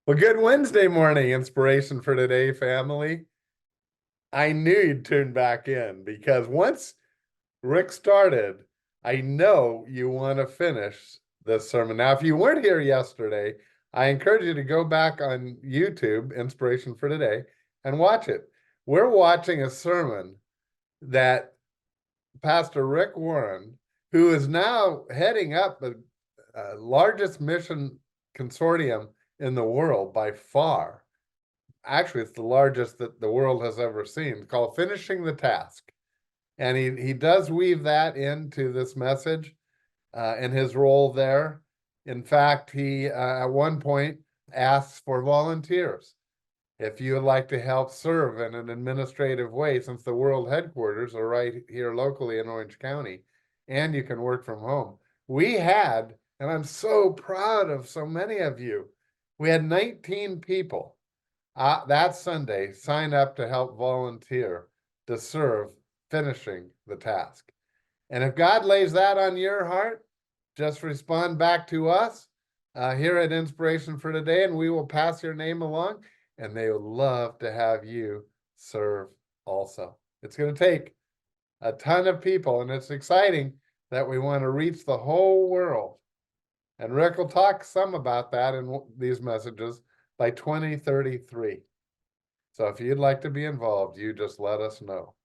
Well, good Wednesday morning inspiration for today, family. I knew you'd tune back in because once Rick started, I know you want to finish this sermon. Now, if you weren't here yesterday, I encourage you to go back on YouTube, Inspiration for Today, and watch it. We're watching a sermon that Pastor Rick Warren, who is now heading up the largest mission consortium in the world by far. Actually, it's the largest that the world has ever seen, called Finishing the Task. And he does weave that into this message and his role there. In fact, he at one point asks for volunteers. If you would like to help serve in an administrative way, since the world headquarters are right here locally in Orange County, and you can work from home. We had, and I'm so proud of so many of you, we had 19 people that Sunday sign up to help volunteer to serve finishing the task. And if God lays that on your heart, just respond back to us here at Inspiration for Today, and we will pass your name along, and they would love to have you serve also. It's going to take a ton of people, and it's exciting that we want to reach the whole world. And Rick will talk some about that in these messages by 2033. So if you'd like to be involved, you just let us know.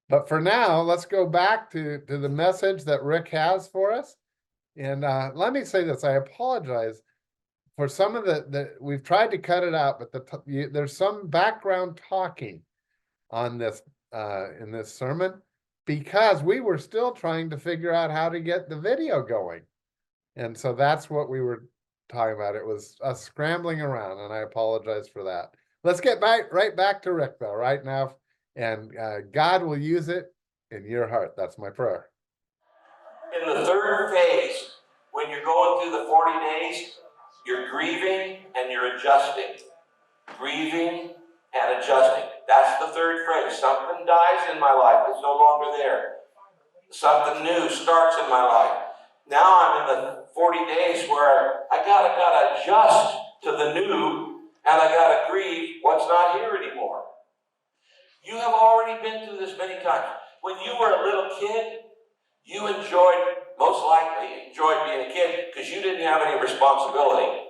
But for now, let's go back to the message that Rick has for us. And let me say this, I apologize for some of we've tried to cut it out, but there's some background talking on this in this sermon because we were still trying to figure out how to get the video going. And so that's what we were talking about. It was us scrambling around, and I apologize for that. Let's get right back to Rick, though, right now. And God will use it in your heart. That's my prayer. In the third phase, when you're going through the 40 days, you're grieving and you're adjusting. Grieving and adjusting. That's the third phase. Something dies in my life. It's no longer there. Something new starts in my life. Now I'm in the 40 days where I gotta adjust to the new, and I gotta grieve what's not here anymore. You have already been through this many times. When you were a little kid, you most likely enjoyed being a kid because you didn't have any responsibility.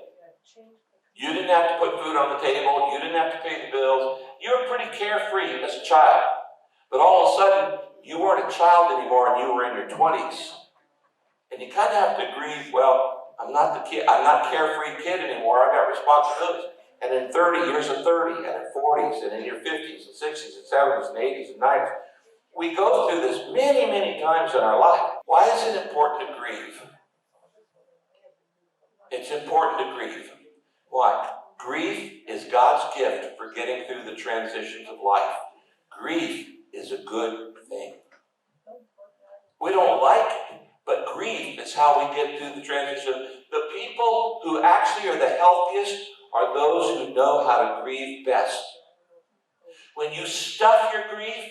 You didn't have to put food on the table. You didn't have to pay the bills. You were pretty carefree as a child. But all of a sudden, you weren't a child anymore and you were in your 20s. And you kind of have to grieve, well, I'm not carefree kid anymore. I've got responsibilities. And in 30 years of 30, and in 40s, and in your 50s, and 60s, and 70s, and 80s, and 90s, we go through this many, many times in our life. Why is it important to grieve? It's important to grieve. Why? Grief is God's gift for getting through the transitions of life. Grief is a good thing. We don't like it, but grief is how we get through the transition. The people who actually are the healthiest are those who know how to grieve best. When you stuff your grief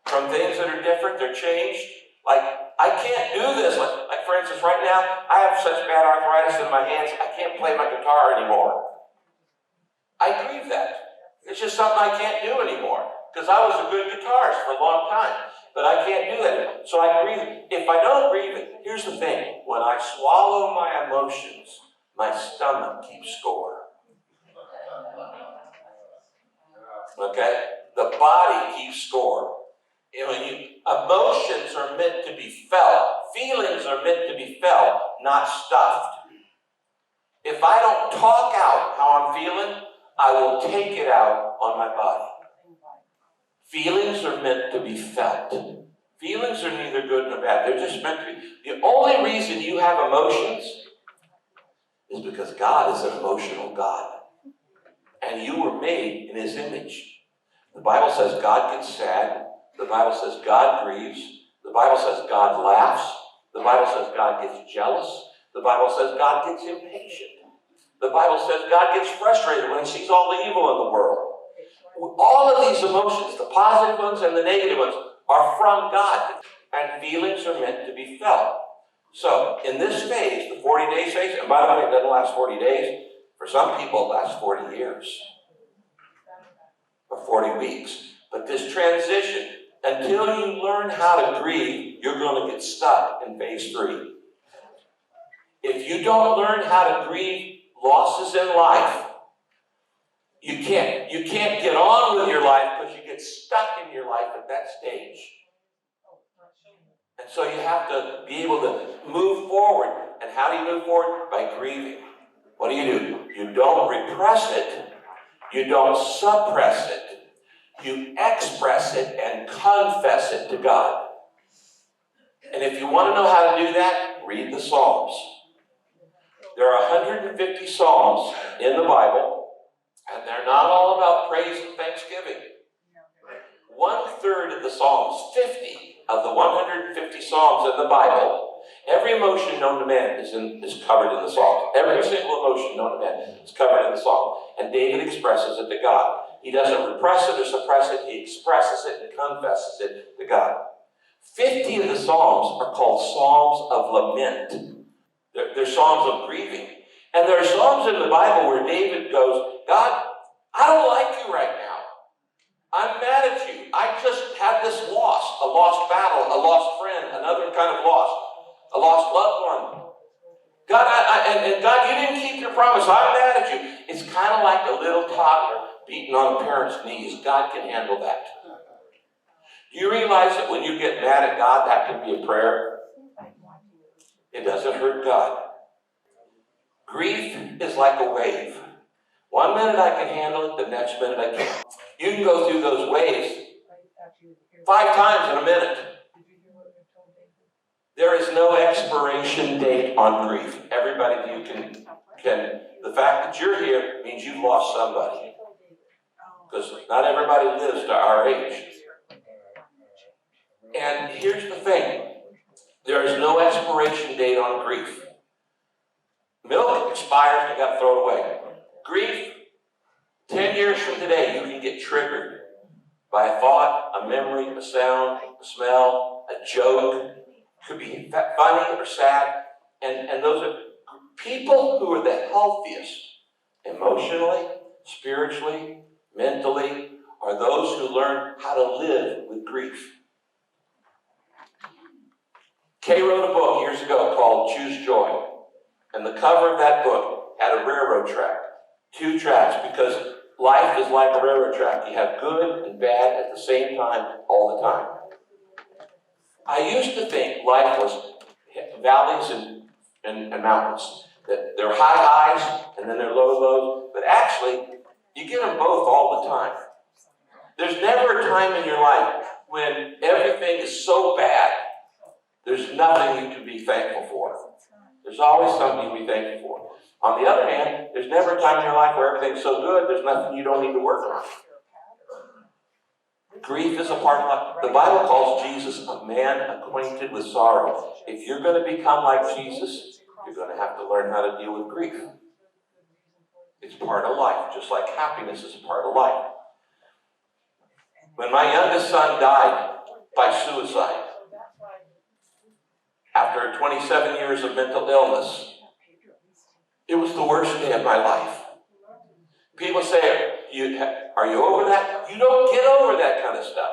from things that are different, they're changed. Like, I can't do this. Like for instance, right now, I have such bad arthritis in my hands, I can't play my guitar anymore. I grieve that. It's just something I can't do anymore. Because I was a good guitarist for a long time. But I can't do that anymore. So I grieve. If I don't grieve it, here's the thing. When I swallow my emotions, my stomach keeps score. Okay? The body keeps score. Emotions are meant to be felt. Feelings are meant to be felt, not stuffed. If I don't talk out how I'm feeling, I will take it out on my body. Feelings are meant to be felt. Feelings are neither good nor bad. They're just meant to be. The only reason you have emotions is because God is an emotional God. And you were made in His image. The Bible says God gets sad. The Bible says God grieves. The Bible says God laughs. The Bible says God gets jealous. The Bible says God gets impatient. The Bible says God gets frustrated when He sees all the evil in the world. All of these emotions, the positive ones and the negative ones, are from God. And feelings are meant to be felt. So, in this phase, the 40 days phase, and by the way, it doesn't last 40 days. For some people, it lasts 40 years or 40 weeks. But this transition, until you learn how to grieve, you're going to get stuck in phase 3. If you don't learn how to grieve losses in life, you can't get on with your life because you get stuck in your life at that stage. And so you have to be able to move forward. And how do you move forward? By grieving. What do? You don't repress it. You don't suppress it. You express it and confess it to God. And if you want to know how to do that, read the Psalms. There are 150 Psalms in the Bible, and they're not all about praise and thanksgiving. 1/3 of the Psalms, 50 of the 150 Psalms in the Bible, every emotion known to man is covered in the Psalms. Every single emotion known to man is covered in the Psalm. And David expresses it to God. He doesn't repress it or suppress it. He expresses it and confesses it to God. 50 of the Psalms are called Psalms of Lament. They're Psalms of grieving. And there are Psalms in the Bible where David goes, God, I don't like you right now. I'm mad at you. I just had this loss, a lost battle, a lost friend, another kind of loss, a lost loved one. God, and God, you didn't keep your promise. I'm mad at you. It's kind of like a little toddler beating on a parent's knees. God can handle that. Do you realize that when you get mad at God, that can be a prayer? It doesn't hurt God. Grief is like a wave. One minute I can handle it, the next minute I can't. You can go through those waves 5 times in a minute. There is no expiration date on grief. Everybody of you can. The fact that you're here means you've lost somebody. Because not everybody lives to our age. And here's the thing. There is no expiration date on grief. Milk expires, you got to throw it away. Grief, 10 years from today, you can get triggered by a thought, a memory, a sound, a smell, a joke. Could be funny or sad. And those are people who are the healthiest emotionally, spiritually, mentally, are those who learn how to live with grief. Kay wrote a book years ago called Choose Joy. And the cover of that book had a railroad track. 2 tracks, because life is like a railroad track. You have good and bad at the same time, all the time. I used to think life was valleys and mountains. That there are high highs and then there are low lows. But actually, you get them both all the time. There's never a time in your life when everything is so bad, there's nothing you can be thankful for. There's always something you be thankful for. On the other hand, there's never a time in your life where everything's so good, there's nothing you don't need to work on. Grief is a part of life. The Bible calls Jesus a man acquainted with sorrow. If you're going to become like Jesus, you're going to have to learn how to deal with grief. It's part of life, just like happiness is a part of life. When my youngest son died by suicide, after 27 years of mental illness, it was the worst day of my life. People say, are you over that? You don't get over that kind of stuff.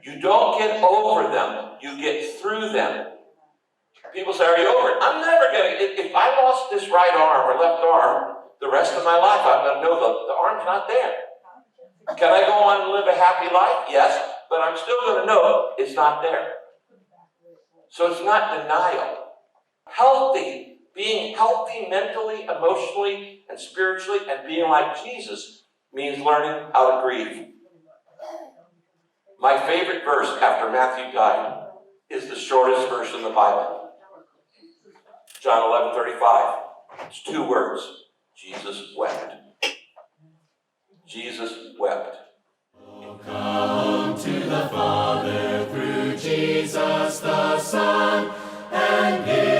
You don't get over them. You get through them. People say, are you over it? I'm never going to. If I lost this right arm or left arm, the rest of my life, I'm going to know the arm's not there. Can I go on and live a happy life? Yes, but I'm still going to know it's not there. So it's not denial. Being healthy mentally, emotionally, and spiritually, and being like Jesus means learning how to grieve. My favorite verse after Matthew died is the shortest verse in the Bible. John 11:35. It's 2 words. Jesus wept. Jesus wept. Come to the Father through Jesus the Son, and give